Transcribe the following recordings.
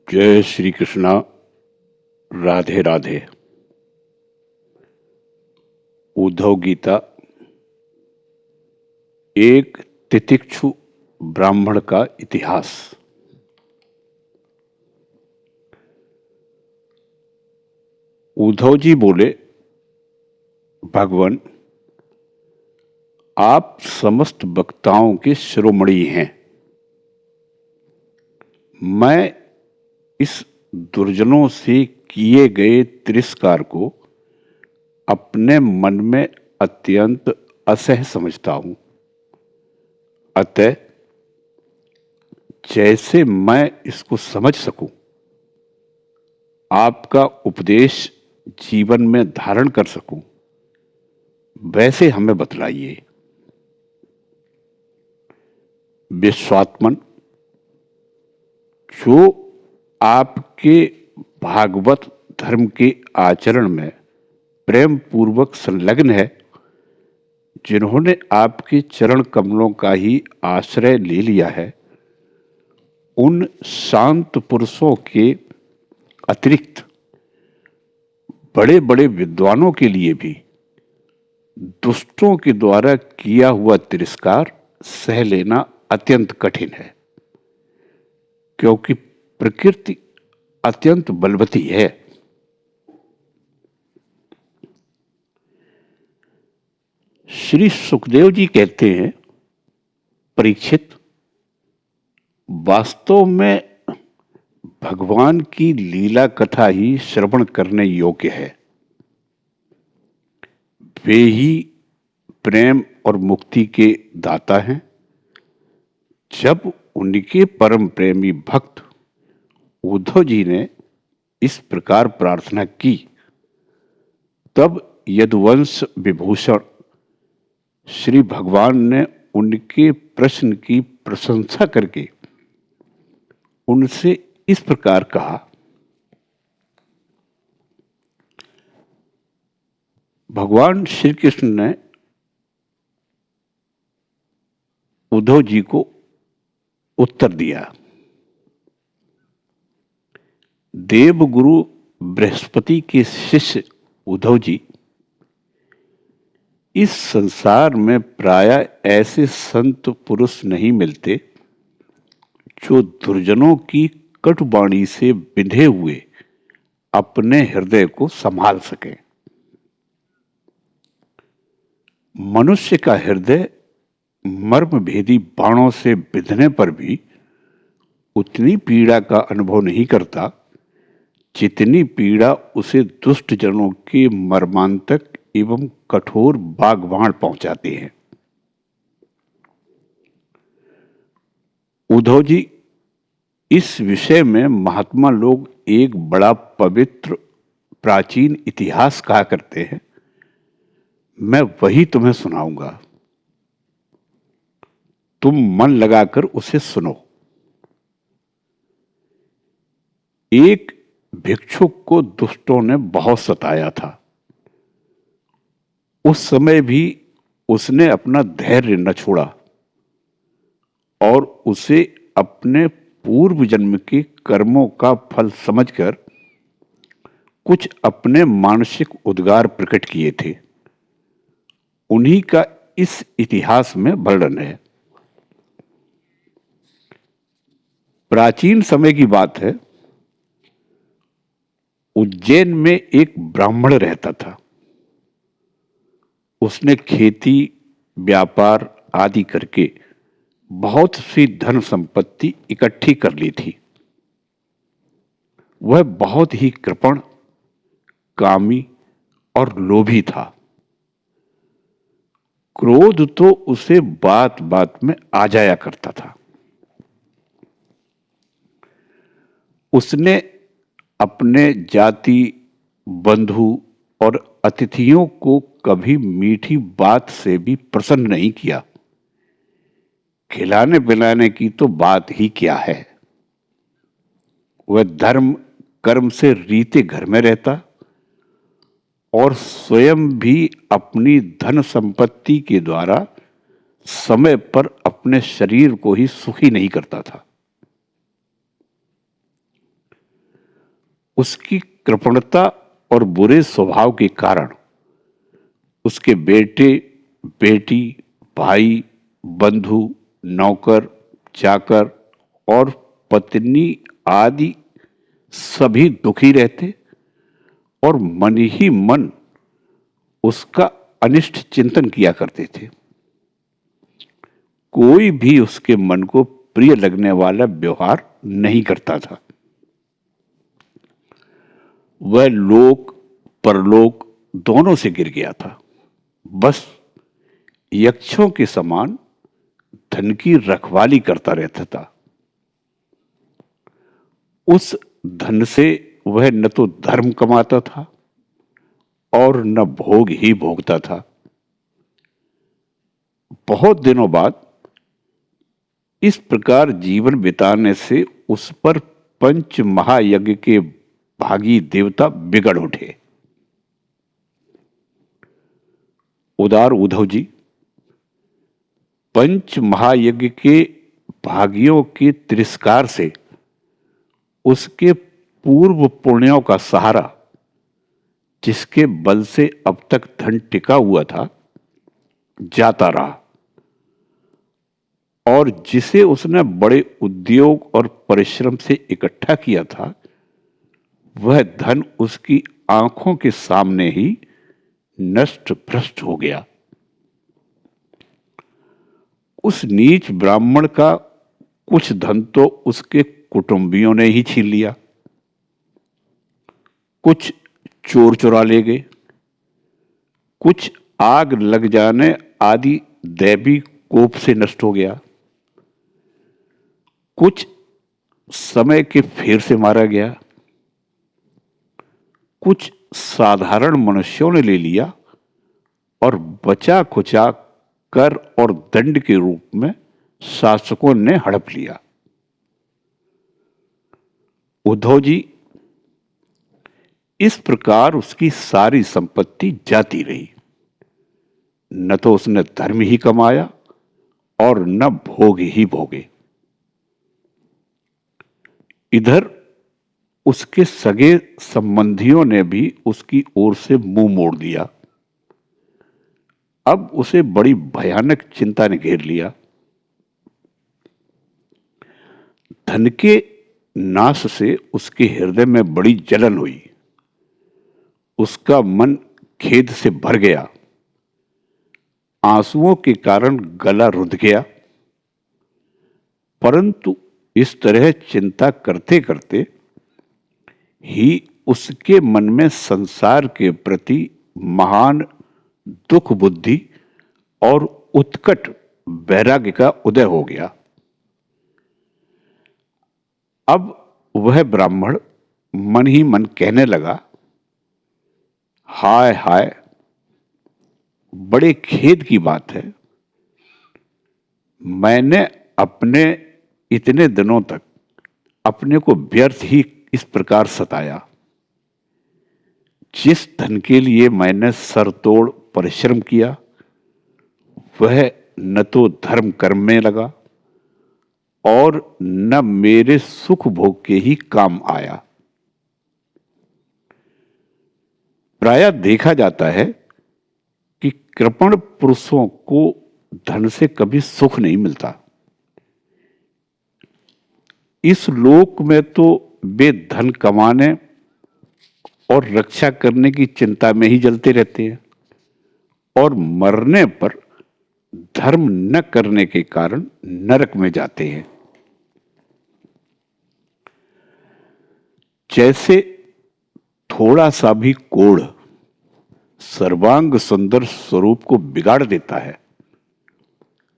जय श्री कृष्णा। राधे राधे। उद्धव गीता एक तितिक्षु ब्राह्मण का इतिहास। उद्धव जी बोले, भगवान आप समस्त वक्ताओं के शिरोमणि हैं। मैं इस दुर्जनों से किए गए तिरस्कार को अपने मन में अत्यंत असह्य समझता हूं। अतः जैसे मैं इसको समझ सकूं, आपका उपदेश जीवन में धारण कर सकूं, वैसे हमें बतलाइए। विश्वात्मन, जो आपके भागवत धर्म के आचरण में प्रेम पूर्वक संलग्न है, जिन्होंने आपके चरण कमलों का ही आश्रय ले लिया है, उन शांत पुरुषों के अतिरिक्त बड़े बड़े विद्वानों के लिए भी दुष्टों के द्वारा किया हुआ तिरस्कार सह लेना अत्यंत कठिन है, क्योंकि प्रकृति अत्यंत बलवती है। श्री सुखदेव जी कहते हैं, परीक्षित, वास्तव में भगवान की लीला कथा ही श्रवण करने योग्य है। वे ही प्रेम और मुक्ति के दाता हैं। जब उनके परम प्रेमी भक्त उद्धव जी ने इस प्रकार प्रार्थना की, तब यदुवंश विभूषण श्री भगवान ने उनके प्रश्न की प्रशंसा करके उनसे इस प्रकार कहा। भगवान श्री कृष्ण ने उद्धव जी को उत्तर दिया, देवगुरु बृहस्पति के शिष्य उद्धव जी, इस संसार में प्रायः ऐसे संत पुरुष नहीं मिलते जो दुर्जनों की कटुवाणी से बिंधे हुए अपने हृदय को संभाल सके। मनुष्य का हृदय मर्म भेदी बाणों से बिंधने पर भी उतनी पीड़ा का अनुभव नहीं करता जितनी पीड़ा उसे दुष्ट जनों के मर्मांतक एवं कठोर बागबाण पहुंचाते हैं। उद्धव जी, इस विषय में महात्मा लोग एक बड़ा पवित्र प्राचीन इतिहास कहा करते हैं। मैं वही तुम्हें सुनाऊंगा, तुम मन लगाकर उसे सुनो। एक भिक्षुक को दुष्टों ने बहुत सताया था। उस समय भी उसने अपना धैर्य न छोड़ा और उसे अपने पूर्व जन्म के कर्मों का फल समझकर कुछ अपने मानसिक उद्गार प्रकट किए थे। उन्हीं का इस इतिहास में वर्णन है। प्राचीन समय की बात है। उज्जैन में एक ब्राह्मण रहता था। उसने खेती, व्यापार आदि करके बहुत सी धन संपत्ति इकट्ठी कर ली थी। वह बहुत ही कृपण, कामी और लोभी था। क्रोध तो उसे बात बात में आ जाया करता था। उसने अपने जाति, बंधु और अतिथियों को कभी मीठी बात से भी प्रसन्न नहीं किया। खिलाने पिलाने की तो बात ही क्या है। वह धर्म कर्म से रीते घर में रहता और स्वयं भी अपनी धन संपत्ति के द्वारा समय पर अपने शरीर को ही सुखी नहीं करता था। उसकी कृपणता और बुरे स्वभाव के कारण उसके बेटे, बेटी, भाई, बंधु, नौकर, चाकर और पत्नी आदि सभी दुखी रहते और मन ही मन उसका अनिष्ट चिंतन किया करते थे। कोई भी उसके मन को प्रिय लगने वाला व्यवहार नहीं करता था। वह लोक परलोक दोनों से गिर गया था। बस यक्षों के समान धन की रखवाली करता रहता था। उस धन से वह न तो धर्म कमाता था और न भोग ही भोगता था। बहुत दिनों बाद इस प्रकार जीवन बिताने से उस पर पंच महायज्ञ के भागी देवता बिगड़ उठे। उदार उद्धव जी, पंच महायज्ञ के भागियों के तिरस्कार से उसके पूर्व पुण्यों का सहारा, जिसके बल से अब तक धन टिका हुआ था, जाता रहा और जिसे उसने बड़े उद्योग और परिश्रम से इकट्ठा किया था, वह धन उसकी आंखों के सामने ही नष्ट भ्रष्ट हो गया। उस नीच ब्राह्मण का कुछ धन तो उसके कुटुंबियों ने ही छीन लिया, कुछ चोर चुरा ले गए, कुछ आग लग जाने आदि दैवी कोप से नष्ट हो गया, कुछ समय के फेर से मारा गया, कुछ साधारण मनुष्यों ने ले लिया और बचा खुचा कर और दंड के रूप में शासकों ने हड़प लिया। उद्धव जी, इस प्रकार उसकी सारी संपत्ति जाती रही। न तो उसने धर्म ही कमाया और न भोग ही भोगे। इधर उसके सगे संबंधियों ने भी उसकी ओर से मुंह मोड़ दिया। अब उसे बड़ी भयानक चिंता ने घेर लिया। धन के नाश से उसके हृदय में बड़ी जलन हुई। उसका मन खेद से भर गया। आंसुओं के कारण गला रुंध गया। परंतु इस तरह चिंता करते करते ही उसके मन में संसार के प्रति महान दुख बुद्धि और उत्कट वैराग्य का उदय हो गया। अब वह ब्राह्मण मन ही मन कहने लगा, हाय हाय, बड़े खेद की बात है। मैंने अपने इतने दिनों तक अपने को व्यर्थ ही इस प्रकार सताया। जिस धन के लिए मैंने सर तोड़ परिश्रम किया, वह न तो धर्म कर्म में लगा और न मेरे सुख भोग के ही काम आया। प्रायः देखा जाता है कि कृपण पुरुषों को धन से कभी सुख नहीं मिलता। इस लोक में तो वे धन कमाने और रक्षा करने की चिंता में ही जलते रहते हैं और मरने पर धर्म न करने के कारण नरक में जाते हैं। जैसे थोड़ा सा भी कोढ़ सर्वांग सुंदर स्वरूप को बिगाड़ देता है,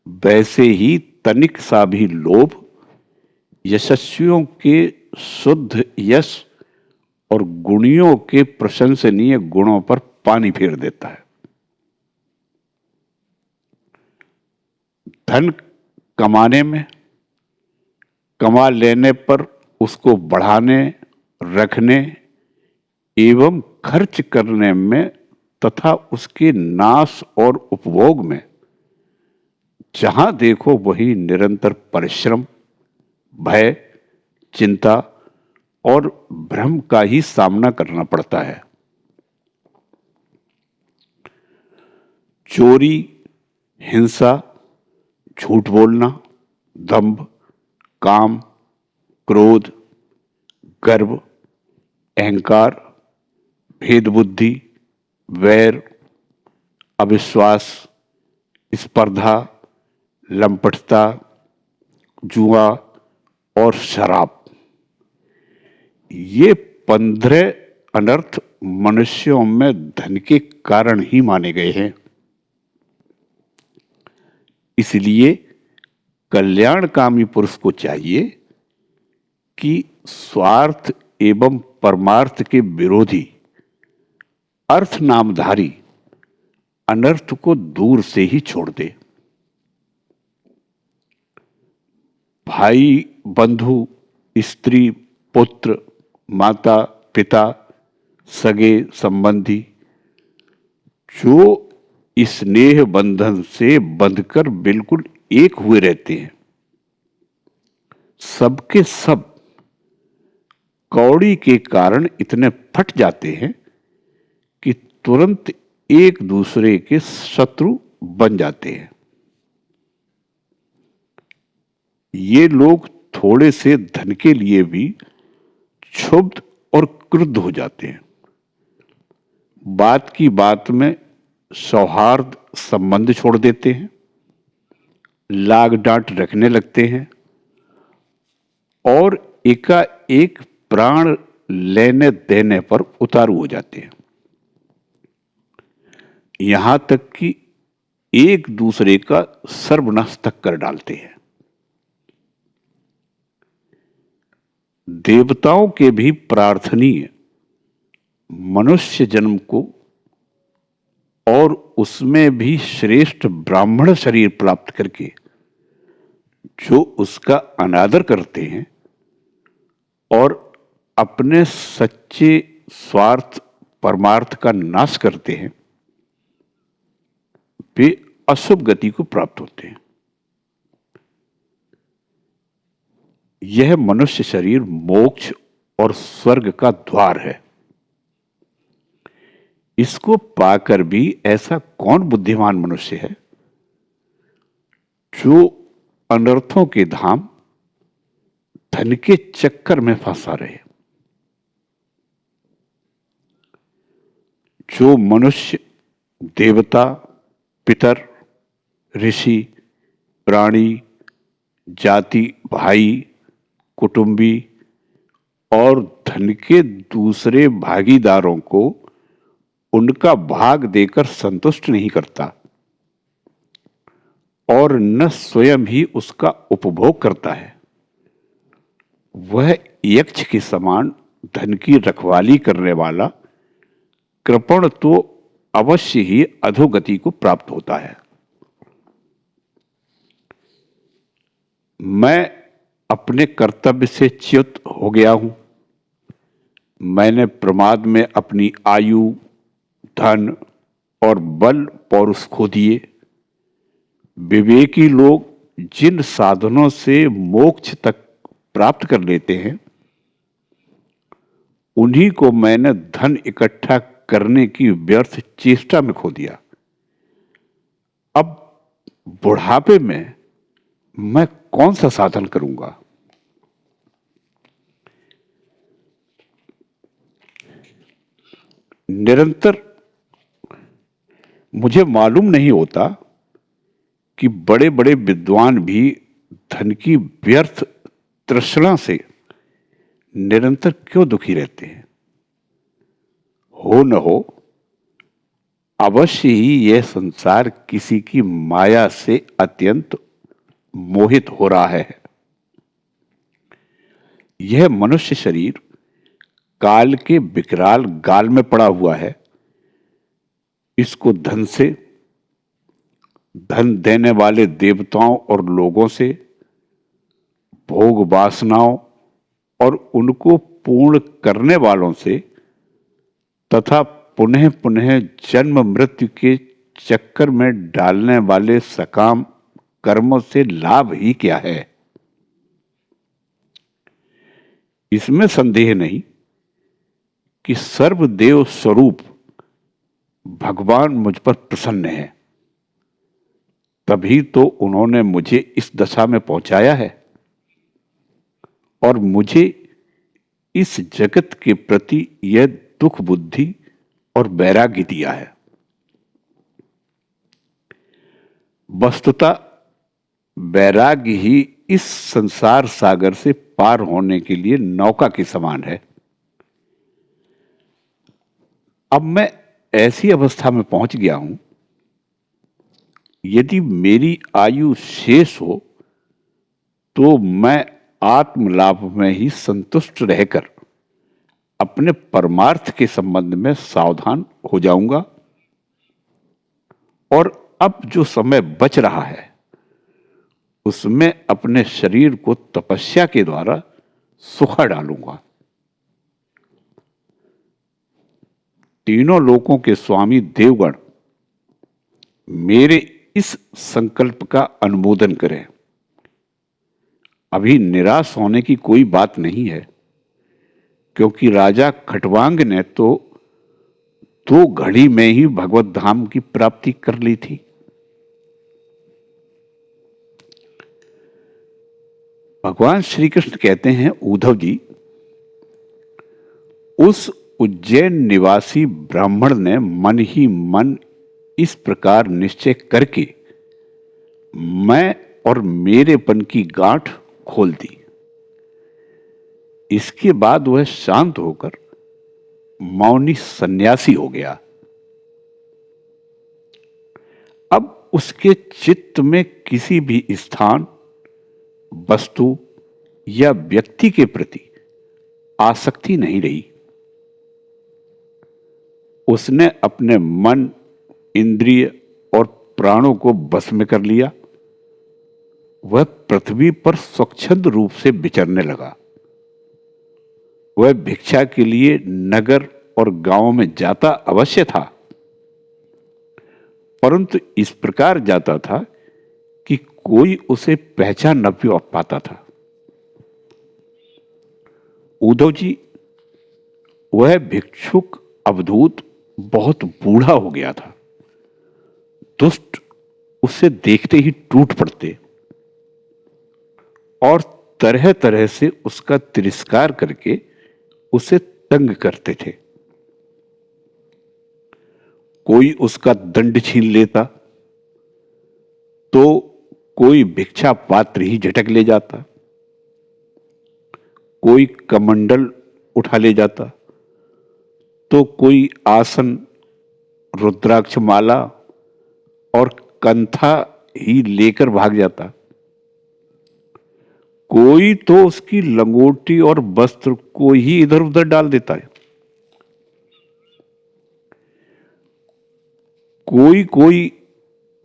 वैसे ही तनिक सा भी लोभ यशस्वियों के शुद्ध यश और गुणियों के प्रशंसनीय गुणों पर पानी फेर देता है। धन कमाने में, कमा लेने पर उसको बढ़ाने, रखने एवं खर्च करने में तथा उसके नाश और उपभोग में जहां देखो वही निरंतर परिश्रम, भय, चिंता और भ्रम का ही सामना करना पड़ता है। चोरी, हिंसा, झूठ बोलना, दंभ, काम, क्रोध, गर्व, अहंकार, भेद बुद्धि, वैर, अविश्वास, स्पर्धा, लंपटता, जुआ और शराब, ये 15 अनर्थ मनुष्यों में धन के कारण ही माने गए हैं। इसलिए कल्याणकामी पुरुष को चाहिए कि स्वार्थ एवं परमार्थ के विरोधी अर्थ नामधारी अनर्थ को दूर से ही छोड़ दे। भाई, बंधु, स्त्री, पुत्र, माता, पिता, सगे संबंधी जो स्नेह बंधन से बंधकर बिल्कुल एक हुए रहते हैं, सबके सब कौड़ी के कारण इतने फट जाते हैं कि तुरंत एक दूसरे के शत्रु बन जाते हैं। ये लोग थोड़े से धन के लिए भी क्षुब्ध और क्रुद्ध हो जाते हैं। बात की बात में सौहार्द संबंध छोड़ देते हैं, लाग डांट रखने लगते हैं और एकाएक प्राण लेने देने पर उतारू हो जाते हैं। यहां तक कि एक दूसरे का सर्वनाश तक कर डालते हैं। देवताओं के भी प्रार्थनीय मनुष्य जन्म को और उसमें भी श्रेष्ठ ब्राह्मण शरीर प्राप्त करके जो उसका अनादर करते हैं और अपने सच्चे स्वार्थ परमार्थ का नाश करते हैं, वे अशुभ गति को प्राप्त होते हैं। यह मनुष्य शरीर मोक्ष और स्वर्ग का द्वार है। इसको पाकर भी ऐसा कौन बुद्धिमान मनुष्य है जो अनर्थों के धाम धन के चक्कर में फंसा रहे। जो मनुष्य देवता, पितर, ऋषि, प्राणी, जाति, भाई, कुटुंबी और धन के दूसरे भागीदारों को उनका भाग देकर संतुष्ट नहीं करता और न स्वयं ही उसका उपभोग करता है, वह यक्ष के समान धन की रखवाली करने वाला कृपण तो अवश्य ही अधोगति को प्राप्त होता है। मैं अपने कर्तव्य से च्युत हो गया हूं। मैंने प्रमाद में अपनी आयु, धन और बल पौरुष खो दिए। विवेकी लोग जिन साधनों से मोक्ष तक प्राप्त कर लेते हैं, उन्हीं को मैंने धन इकट्ठा करने की व्यर्थ चेष्टा में खो दिया। अब बुढ़ापे में मैं कौन सा साधन करूंगा? निरंतर मुझे मालूम नहीं होता कि बड़े बड़े विद्वान भी धन की व्यर्थ तृष्णा से निरंतर क्यों दुखी रहते हैं। हो न हो अवश्य ही यह संसार किसी की माया से अत्यंत मोहित हो रहा है। यह मनुष्य शरीर काल के विकराल गाल में पड़ा हुआ है। इसको धन से, धन देने वाले देवताओं और लोगों से, भोग वासनाओं और उनको पूर्ण करने वालों से तथा पुनः पुनः जन्म मृत्यु के चक्कर में डालने वाले सकाम कर्मों से लाभ ही क्या है। इसमें संदेह नहीं कि सर्वदेव स्वरूप भगवान मुझ पर प्रसन्न है, तभी तो उन्होंने मुझे इस दशा में पहुंचाया है और मुझे इस जगत के प्रति यह दुख बुद्धि और वैराग्य दिया है। वस्तुतः वैराग्य ही इस संसार सागर से पार होने के लिए नौका के समान है। अब मैं ऐसी अवस्था में पहुंच गया हूं, यदि मेरी आयु शेष हो तो मैं आत्मलाभ में ही संतुष्ट रहकर अपने परमार्थ के संबंध में सावधान हो जाऊंगा और अब जो समय बच रहा है उसमें अपने शरीर को तपस्या के द्वारा सुखा डालूंगा। तीनों लोकों के स्वामी देवगण मेरे इस संकल्प का अनुमोदन करें। अभी निराश होने की कोई बात नहीं है, क्योंकि राजा खटवांग ने तो 2 घड़ी में ही भगवत धाम की प्राप्ति कर ली थी। भगवान श्री कृष्ण कहते हैं, उद्धव जी, उस उज्जैन निवासी ब्राह्मण ने मन ही मन इस प्रकार निश्चय करके मैं और मेरेपन की गांठ खोल दी। इसके बाद वह शांत होकर मौनी सन्यासी हो गया। अब उसके चित्त में किसी भी स्थान, वस्तु या व्यक्ति के प्रति आसक्ति नहीं रही। उसने अपने मन, इंद्रिय और प्राणों को वश में कर लिया। वह पृथ्वी पर स्वच्छंद रूप से विचरने लगा। वह भिक्षा के लिए नगर और गांवों में जाता अवश्य था, परंतु इस प्रकार जाता था कि कोई उसे पहचान न पाता था। उद्धव जी, वह भिक्षुक अवधूत बहुत बूढ़ा हो गया था। दुष्ट उसे देखते ही टूट पड़ते और तरह तरह से उसका तिरस्कार करके उसे तंग करते थे। कोई उसका दंड छीन लेता तो कोई भिक्षा पात्र ही झटक ले जाता, कोई कमंडल उठा ले जाता तो कोई आसन, रुद्राक्ष माला और कंथा ही लेकर भाग जाता। कोई तो उसकी लंगोटी और वस्त्र को ही इधर उधर डाल देता है। कोई कोई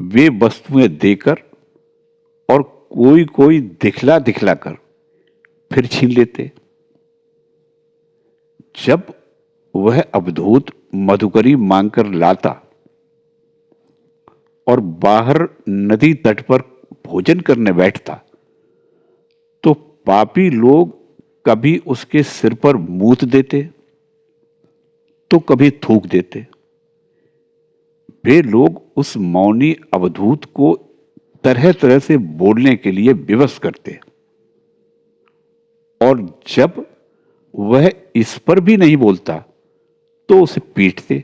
वे वस्तुएं देकर और कोई कोई दिखला दिखला कर फिर छीन लेते। जब वह अवधूत मधुकरी मांगकर लाता और बाहर नदी तट पर भोजन करने बैठता तो पापी लोग कभी उसके सिर पर मूत देते तो कभी थूक देते। वे लोग उस मौनी अवधूत को तरह तरह से बोलने के लिए विवश करते और जब वह इस पर भी नहीं बोलता तो उसे पीटते।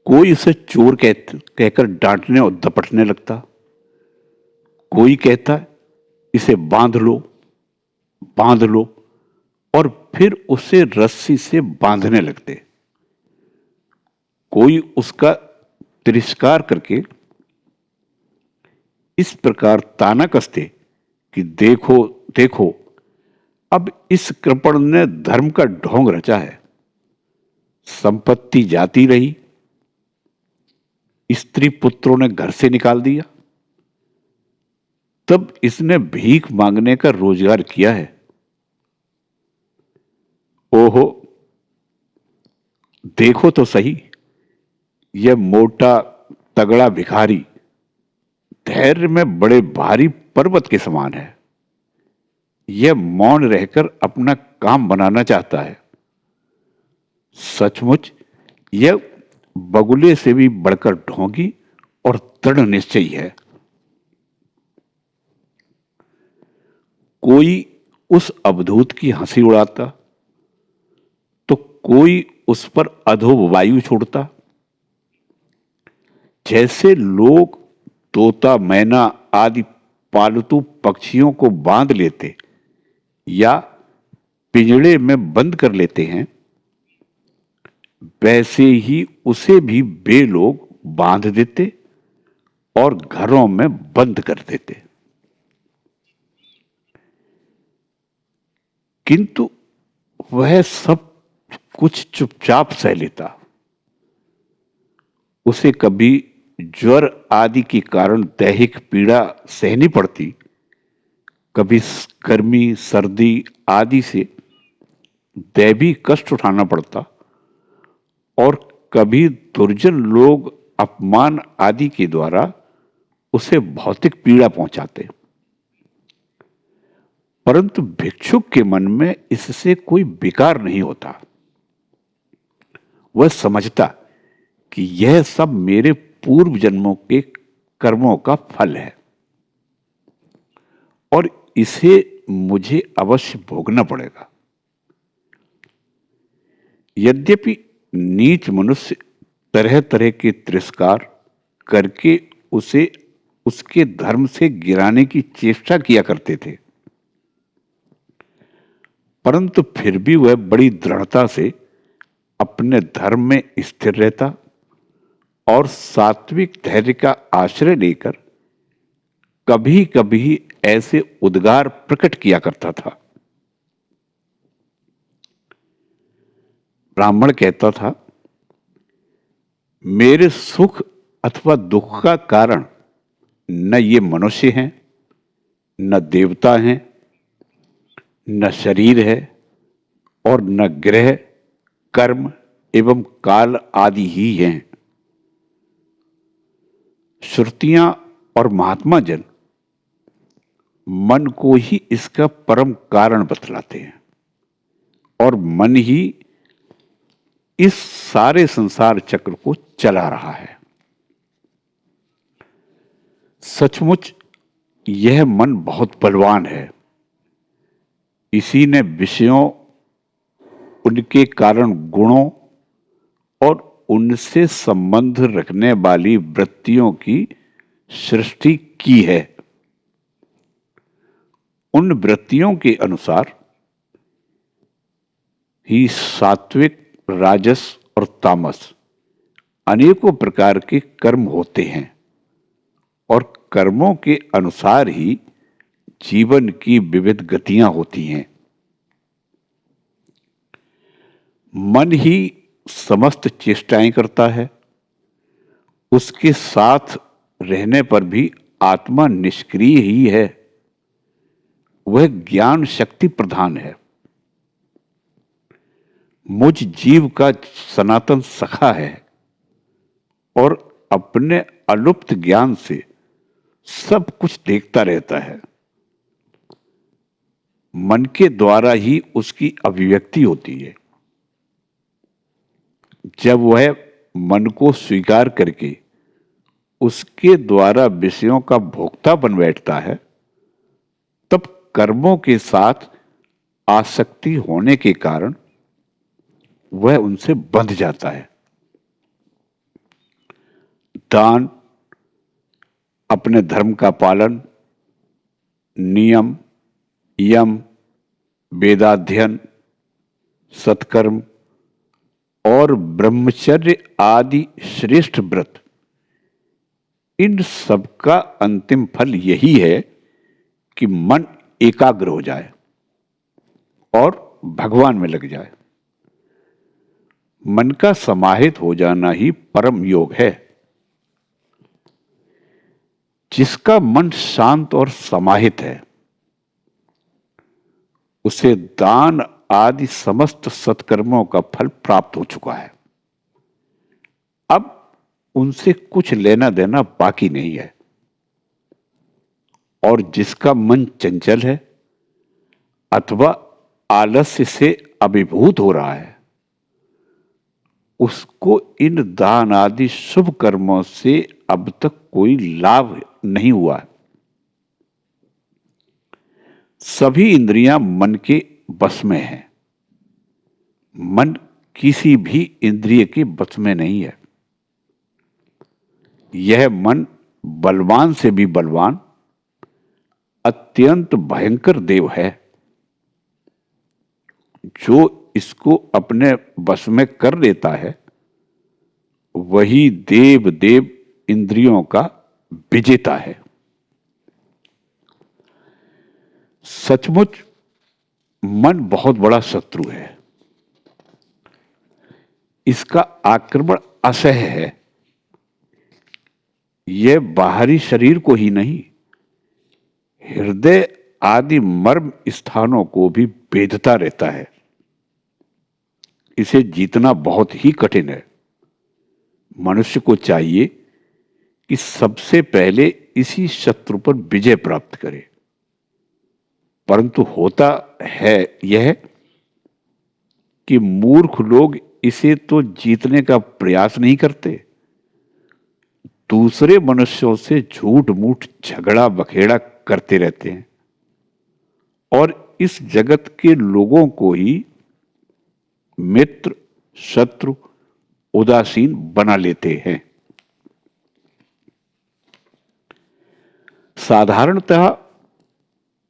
कोई उसे चोर कहकर डांटने और दपटने लगता। कोई कहता, इसे बांध लो और फिर उसे रस्सी से बांधने लगते। कोई उसका तिरस्कार करके इस प्रकार ताना कसते कि देखो देखो, अब इस कृपण ने धर्म का ढोंग रचा है। संपत्ति जाती रही, स्त्री पुत्रों ने घर से निकाल दिया, तब इसने भीख मांगने का रोजगार किया है। ओहो, देखो तो सही, यह मोटा तगड़ा भिखारी धैर्य में बड़े भारी पर्वत के समान है। यह मौन रहकर अपना काम बनाना चाहता है। सचमुच यह बगुले से भी बढ़कर ढोंगी और दृढ़ निश्चयी है। कोई उस अवधूत की हंसी उड़ाता तो कोई उस पर अधोब वायु छोड़ता। जैसे लोग तोता, मैना आदि पालतू पक्षियों को बांध लेते या पिंजड़े में बंद कर लेते हैं, वैसे ही उसे भी वे लोग बांध देते और घरों में बंद कर देते। किंतु वह सब कुछ चुपचाप सह लेता। उसे कभी ज्वर आदि के कारण दैहिक पीड़ा सहनी पड़ती, कभी गर्मी, सर्दी आदि से दैवी कष्ट उठाना पड़ता और कभी दुर्जन लोग अपमान आदि के द्वारा उसे भौतिक पीड़ा पहुंचाते। परंतु भिक्षुक के मन में इससे कोई विकार नहीं होता। वह समझता कि यह सब मेरे पूर्व जन्मों के कर्मों का फल है और इसे मुझे अवश्य भोगना पड़ेगा। यद्यपि नीच मनुष्य तरह तरह के तिरस्कार करके उसे उसके धर्म से गिराने की चेष्टा किया करते थे, परंतु फिर भी वह बड़ी दृढ़ता से अपने धर्म में स्थिर रहता और सात्विक धैर्य का आश्रय लेकर कभी कभी ऐसे उद्गार प्रकट किया करता था। ब्राह्मण कहता था, मेरे सुख अथवा दुख का कारण न ये मनुष्य हैं, न देवता हैं, न शरीर है और न ग्रह, कर्म एवं काल आदि ही हैं। श्रुतियां और महात्मा जन मन को ही इसका परम कारण बतलाते हैं और मन ही इस सारे संसार चक्र को चला रहा है। सचमुच यह मन बहुत बलवान है। इसी ने विषयों, उनके कारण गुणों और उनसे संबंध रखने वाली वृत्तियों की सृष्टि की है। उन वृत्तियों के अनुसार ही सात्विक, राजस और तामस अनेकों प्रकार के कर्म होते हैं और कर्मों के अनुसार ही जीवन की विविध गतियां होती हैं। मन ही समस्त चेष्टाएं करता है। उसके साथ रहने पर भी आत्मा निष्क्रिय ही है। वह ज्ञान शक्ति प्रधान है। मुझ जीव का सनातन सखा है और अपने अलुप्त ज्ञान से सब कुछ देखता रहता है। मन के द्वारा ही उसकी अभिव्यक्ति होती है। जब वह मन को स्वीकार करके उसके द्वारा विषयों का भोक्ता बन बैठता है, तब कर्मों के साथ आसक्ति होने के कारण वह उनसे बंध जाता है। दान, अपने धर्म का पालन, नियम, यम, वेदाध्ययन, सत्कर्म और ब्रह्मचर्य आदि श्रेष्ठ व्रत, इन सब का अंतिम फल यही है कि मन एकाग्र हो जाए और भगवान में लग जाए। मन का समाहित हो जाना ही परम योग है। जिसका मन शांत और समाहित है, उसे दान आदि समस्त सत्कर्मों का फल प्राप्त हो चुका है। अब उनसे कुछ लेना देना बाकी नहीं है। और जिसका मन चंचल है, अथवा आलस्य से अभिभूत हो रहा है, उसको इन दान आदि शुभ कर्मों से अब तक कोई लाभ नहीं हुआ है। सभी इंद्रियां मन के बस में हैं। मन किसी भी इंद्रिय के बस में नहीं है। यह मन बलवान से भी बलवान, अत्यंत भयंकर देव है। जो इसको अपने बस में कर लेता है, वही देव देव इंद्रियों का विजेता है। सचमुच मन बहुत बड़ा शत्रु है। इसका आक्रमण असह्य है। यह बाहरी शरीर को ही नहीं, हृदय आदि मर्म स्थानों को भी भेदता रहता है। इसे जीतना बहुत ही कठिन है। मनुष्य को चाहिए कि सबसे पहले इसी शत्रु पर विजय प्राप्त करे। परंतु होता है यह कि मूर्ख लोग इसे तो जीतने का प्रयास नहीं करते, दूसरे मनुष्यों से झूठ मूठ झगड़ा बखेड़ा करते रहते हैं और इस जगत के लोगों को ही मित्र, शत्रु, उदासीन बना लेते हैं। साधारणतः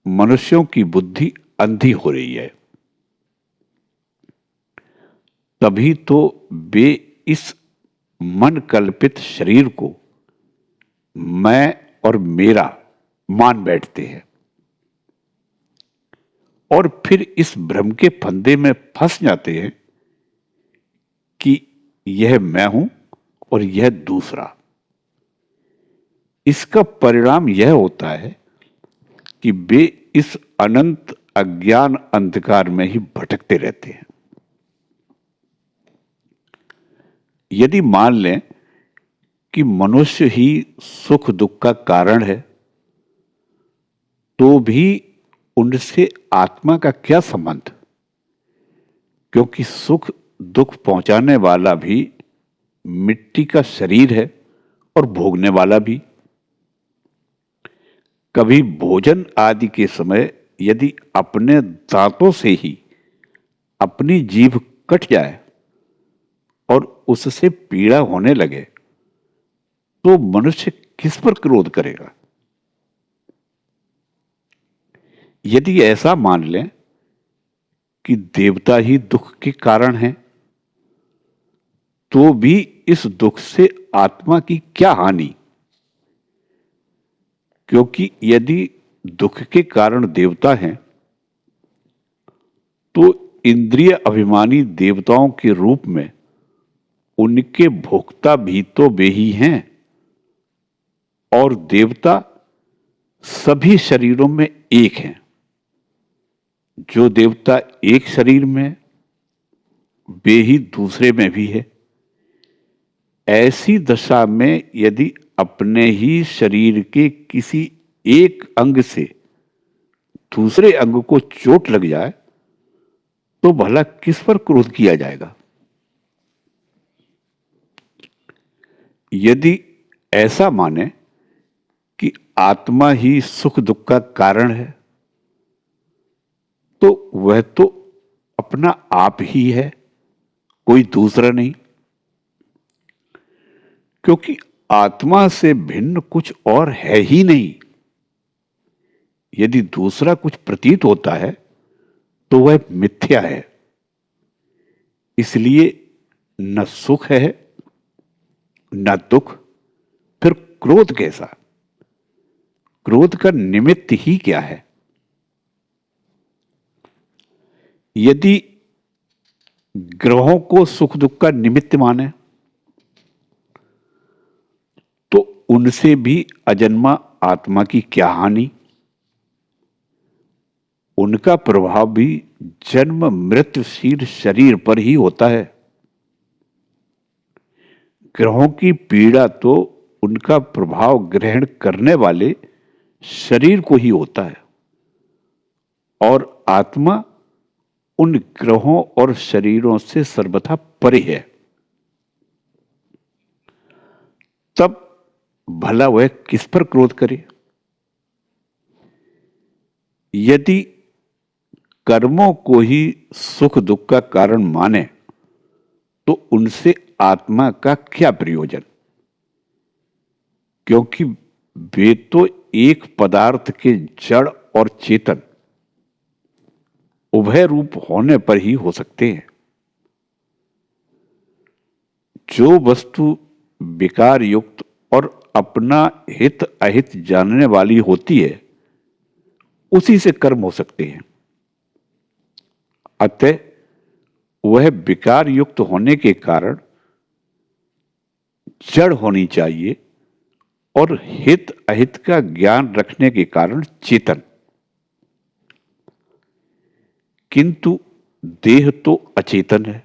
मनुष्यों की बुद्धि अंधी हो रही है। तभी तो वे इस मन कल्पित शरीर को मैं और मेरा मान बैठते हैं और फिर इस भ्रम के फंदे में फंस जाते हैं कि यह मैं हूं और यह दूसरा। इसका परिणाम यह होता है कि वे इस अनंत अज्ञान अंधकार में ही भटकते रहते हैं। यदि मान लें कि मनुष्य ही सुख दुख का कारण है, तो भी उनसे आत्मा का क्या संबंध? क्योंकि सुख दुख पहुंचाने वाला भी मिट्टी का शरीर है और भोगने वाला भी। कभी भोजन आदि के समय यदि अपने दांतों से ही अपनी जीभ कट जाए और उससे पीड़ा होने लगे, तो मनुष्य किस पर क्रोध करेगा? यदि ऐसा मान लें कि देवता ही दुख के कारण हैं, तो भी इस दुख से आत्मा की क्या हानि? क्योंकि यदि दुख के कारण देवता हैं, तो इंद्रिय अभिमानी देवताओं के रूप में उनके भोक्ता भी तो वे ही हैं। और देवता सभी शरीरों में एक हैं। जो देवता एक शरीर में, वे ही दूसरे में भी है। ऐसी दशा में यदि अपने ही शरीर के किसी एक अंग से दूसरे अंग को चोट लग जाए, तो भला किस पर क्रोध किया जाएगा? यदि ऐसा माने कि आत्मा ही सुख दुख का कारण है, तो वह तो अपना आप ही है, कोई दूसरा नहीं। क्योंकि आत्मा से भिन्न कुछ और है ही नहीं। यदि दूसरा कुछ प्रतीत होता है, तो वह मिथ्या है। इसलिए न सुख है न दुख, फिर क्रोध कैसा? क्रोध का निमित्त ही क्या है? यदि ग्रहों को सुख दुख का निमित्त माने, तो उनसे भी अजन्मा आत्मा की क्या हानि? उनका प्रभाव भी जन्म मृत्युशील शरीर पर ही होता है। ग्रहों की पीड़ा तो उनका प्रभाव ग्रहण करने वाले शरीर को ही होता है और आत्मा उन ग्रहों और शरीरों से सर्वथा परे है, तब भला वह किस पर क्रोध करे? यदि कर्मों को ही सुख दुख का कारण माने तो उनसे आत्मा का क्या प्रयोजन? क्योंकि वे तो एक पदार्थ के जड़ और चेतन उभय रूप होने पर ही हो सकते हैं। जो वस्तु विकार युक्त और अपना हित अहित जानने वाली होती है उसी से कर्म हो सकते हैं। अतः वह विकार युक्त होने के कारण जड़ होनी चाहिए और हित अहित का ज्ञान रखने के कारण चेतन। किंतु देह तो अचेतन है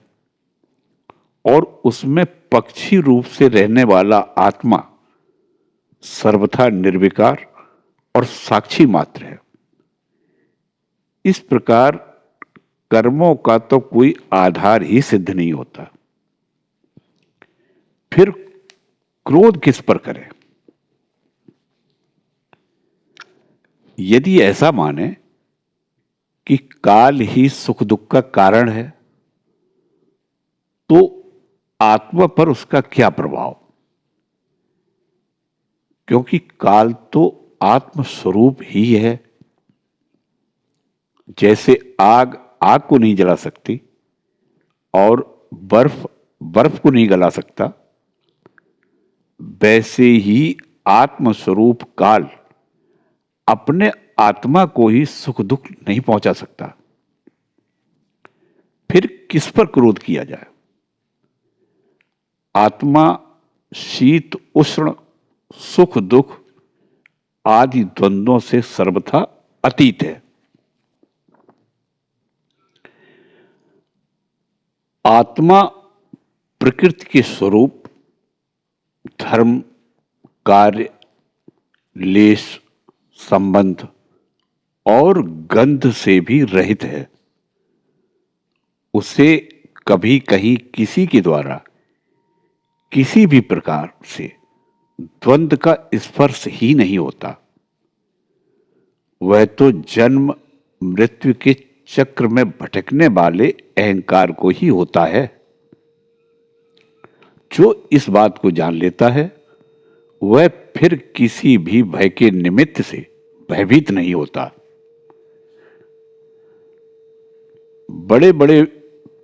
और उसमें पक्षी रूप से रहने वाला आत्मा सर्वथा निर्विकार और साक्षी मात्र है। इस प्रकार कर्मों का तो कोई आधार ही सिद्ध नहीं होता, फिर क्रोध किस पर करें? यदि ऐसा माने कि काल ही सुख दुख का कारण है तो आत्मा पर उसका क्या प्रभाव? क्योंकि काल तो आत्म स्वरूप ही है। जैसे आग आग को नहीं जला सकती और बर्फ बर्फ को नहीं गला सकता, वैसे ही आत्म स्वरूप काल अपने आत्मा को ही सुख दुख नहीं पहुंचा सकता। फिर किस पर क्रोध किया जाए? आत्मा शीत उष्ण सुख दुख आदि द्वंद्वों से सर्वथा अतीत है। आत्मा प्रकृति के स्वरूप, धर्म, कार्य, लेश, संबंध और गंध से भी रहित है। उसे कभी कहीं किसी के द्वारा किसी भी प्रकार से द्वंद्व का स्पर्श ही नहीं होता। वह तो जन्म मृत्यु के चक्र में भटकने वाले अहंकार को ही होता है। जो इस बात को जान लेता है वह फिर किसी भी भय के निमित्त से भयभीत नहीं होता। बड़े बड़े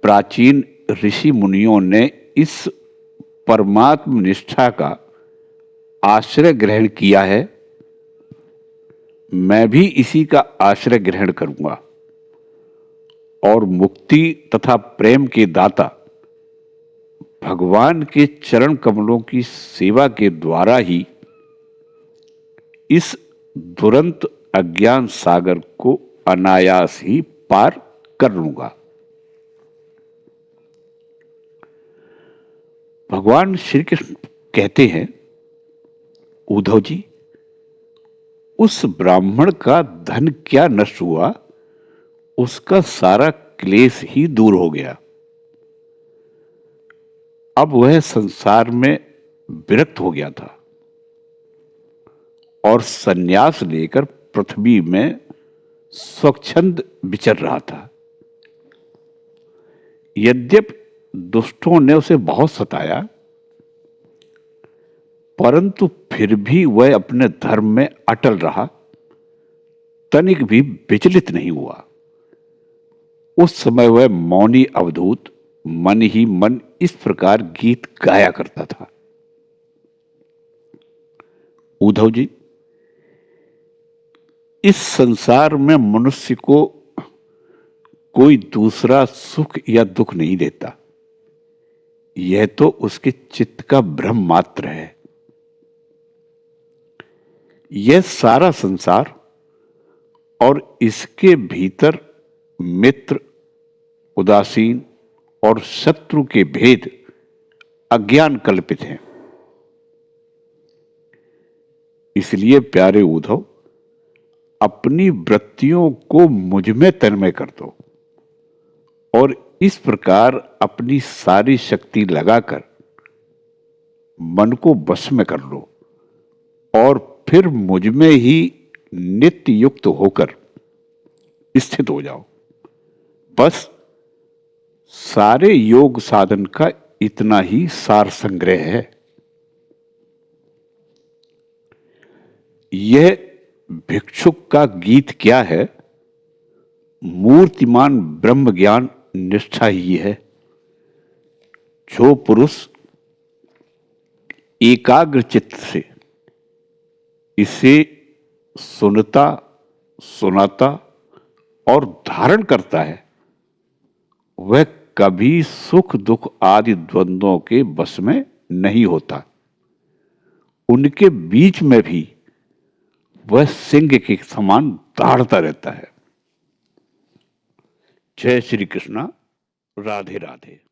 प्राचीन ऋषि मुनियों ने इस परमात्म निष्ठा का आश्रय ग्रहण किया है। मैं भी इसी का आश्रय ग्रहण करूंगा और मुक्ति तथा प्रेम के दाता भगवान के चरण कमलों की सेवा के द्वारा ही इस दुरंत अज्ञान सागर को अनायास ही पार कर लूंगा। भगवान श्री कृष्ण कहते हैं, उद्धव जी, उस ब्राह्मण का धन क्या नष्ट हुआ, उसका सारा क्लेश ही दूर हो गया। अब वह संसार में विरक्त हो गया था और सन्यास लेकर पृथ्वी में स्वच्छंद विचर रहा था। यद्यपि दुष्टों ने उसे बहुत सताया, परंतु फिर भी वह अपने धर्म में अटल रहा, तनिक भी विचलित नहीं हुआ। उस समय वह मौनी अवधूत मन ही मन इस प्रकार गीत गाया करता था, उद्धव जी, इस संसार में मनुष्य को कोई दूसरा सुख या दुख नहीं देता। यह तो उसके चित्त का भ्रम मात्र है। यह सारा संसार और इसके भीतर मित्र, उदासीन और शत्रु के भेद अज्ञान कल्पित हैं। इसलिए प्यारे उद्धव, अपनी वृत्तियों को मुझ में तन्मय कर दो और इस प्रकार अपनी सारी शक्ति लगाकर मन को वश में कर लो और फिर मुझ में ही नित्य युक्त होकर स्थित हो जाओ। बस सारे योग साधन का इतना ही सार संग्रह है। यह भिक्षुक का गीत क्या है? मूर्तिमान ब्रह्म ज्ञान निष्ठा ही है। जो पुरुष एकाग्र चित्त से इसे सुनता, सुनाता और धारण करता है, वह कभी सुख दुख आदि द्वंद्वों के वश में नहीं होता। उनके बीच में भी वह सिंह के समान दहाड़ता रहता है। जय श्री कृष्णा। राधे राधे।